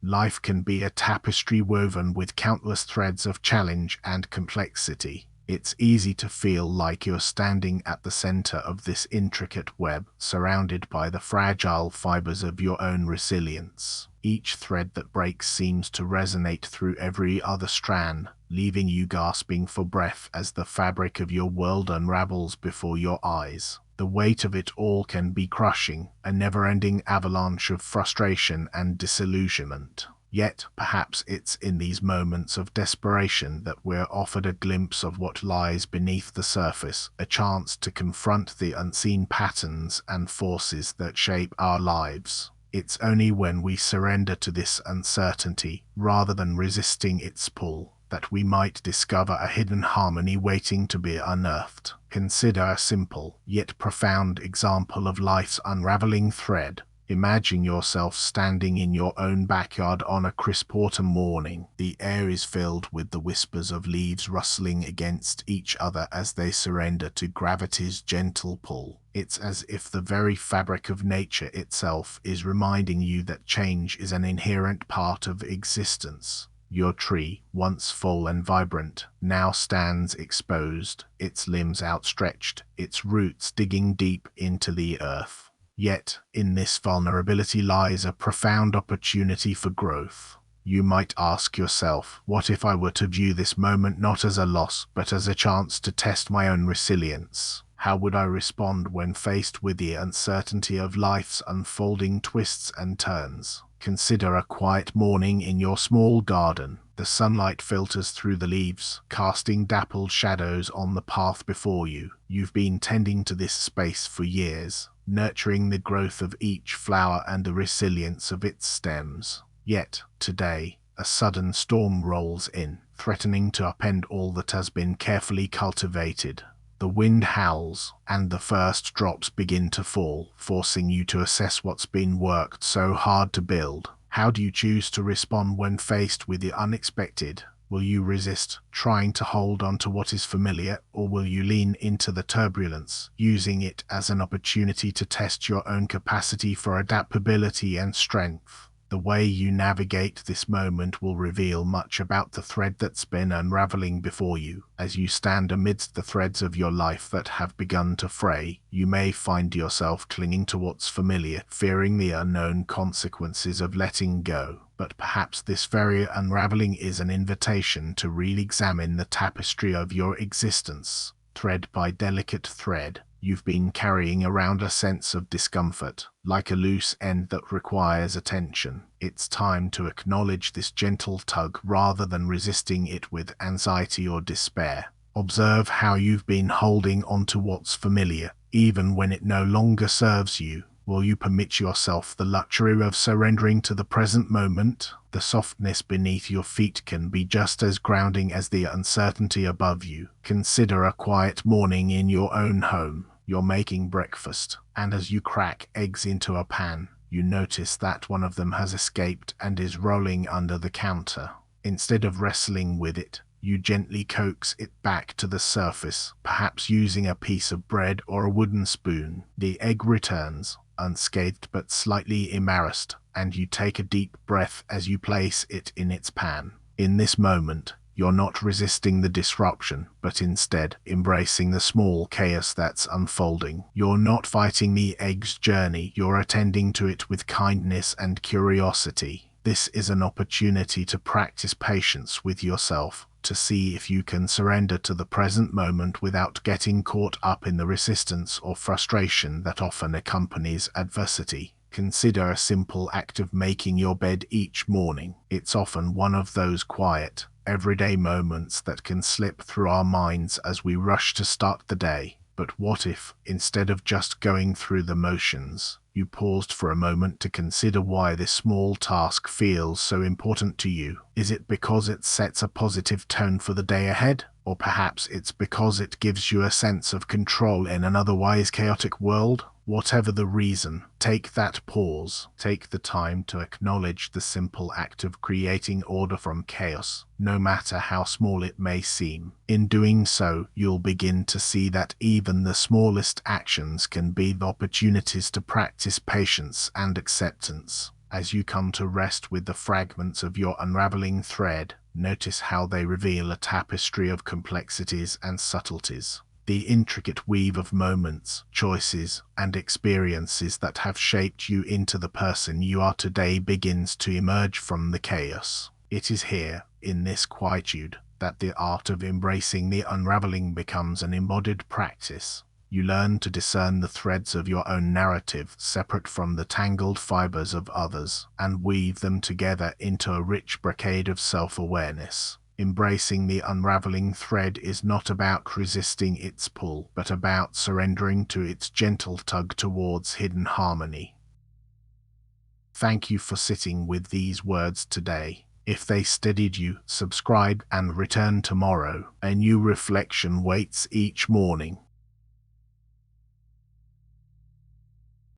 Life can be a tapestry woven with countless threads of challenge and complexity. It's easy to feel like you're standing at the center of this intricate web, surrounded by the fragile fibers of your own resilience. Each thread that breaks seems to resonate through every other strand, leaving you gasping for breath as the fabric of your world unravels before your eyes. The weight of it all can be crushing, a never-ending avalanche of frustration and disillusionment. Yet, perhaps it's in these moments of desperation that we're offered a glimpse of what lies beneath the surface, a chance to confront the unseen patterns and forces that shape our lives. It's only when we surrender to this uncertainty, rather than resisting its pull, that we might discover a hidden harmony waiting to be unearthed. Consider a simple, yet profound example of life's unraveling thread. Imagine yourself standing in your own backyard on a crisp autumn morning. The air is filled with the whispers of leaves rustling against each other as they surrender to gravity's gentle pull. It's as if the very fabric of nature itself is reminding you that change is an inherent part of existence. Your tree, once full and vibrant, now stands exposed, its limbs outstretched, its roots digging deep into the earth. Yet, in this vulnerability lies a profound opportunity for growth. You might ask yourself, what if I were to view this moment not as a loss, but as a chance to test my own resilience? How would I respond when faced with the uncertainty of life's unfolding twists and turns? Consider a quiet morning in your small garden. The sunlight filters through the leaves, casting dappled shadows on the path before you. You've been tending to this space for years, nurturing the growth of each flower and the resilience of its stems. Yet, today, a sudden storm rolls in, threatening to upend all that has been carefully cultivated. The wind howls, and the first drops begin to fall, forcing you to assess what's been worked so hard to build. How do you choose to respond when faced with the unexpected? Will you resist, trying to hold on to what is familiar, or will you lean into the turbulence, using it as an opportunity to test your own capacity for adaptability and strength? The way you navigate this moment will reveal much about the thread that's been unraveling before you. As you stand amidst the threads of your life that have begun to fray, you may find yourself clinging to what's familiar, fearing the unknown consequences of letting go. But perhaps this very unraveling is an invitation to re-examine the tapestry of your existence. Thread by delicate thread, you've been carrying around a sense of discomfort, like a loose end that requires attention. It's time to acknowledge this gentle tug rather than resisting it with anxiety or despair. Observe how you've been holding on to what's familiar, even when it no longer serves you. Will you permit yourself the luxury of surrendering to the present moment? The softness beneath your feet can be just as grounding as the uncertainty above you. Consider a quiet morning in your own home. You're making breakfast, and as you crack eggs into a pan, you notice that one of them has escaped and is rolling under the counter. Instead of wrestling with it, you gently coax it back to the surface, perhaps using a piece of bread or a wooden spoon. The egg returns, unscathed but slightly embarrassed, and you take a deep breath as you place it in its pan. In this moment, you're not resisting the disruption, but instead embracing the small chaos that's unfolding. You're not fighting the egg's journey, you're attending to it with kindness and curiosity. This is an opportunity to practice patience with yourself, to see if you can surrender to the present moment without getting caught up in the resistance or frustration that often accompanies adversity. Consider a simple act of making your bed each morning. It's often one of those quiet, everyday moments that can slip through our minds as we rush to start the day. But what if, instead of just going through the motions, you paused for a moment to consider why this small task feels so important to you? Is it because it sets a positive tone for the day ahead? Or perhaps it's because it gives you a sense of control in an otherwise chaotic world? Whatever the reason, take that pause. Take the time to acknowledge the simple act of creating order from chaos, no matter how small it may seem. In doing so, you'll begin to see that even the smallest actions can be opportunities to practice patience and acceptance. As you come to rest with the fragments of your unraveling thread, notice how they reveal a tapestry of complexities and subtleties. The intricate weave of moments, choices, and experiences that have shaped you into the person you are today begins to emerge from the chaos. It is here, in this quietude, that the art of embracing the unraveling becomes an embodied practice. You learn to discern the threads of your own narrative separate from the tangled fibers of others, and weave them together into a rich brocade of self-awareness. Embracing the unraveling thread is not about resisting its pull, but about surrendering to its gentle tug towards hidden harmony. Thank you for sitting with these words today. If they steadied you, subscribe and return tomorrow. A new reflection waits each morning.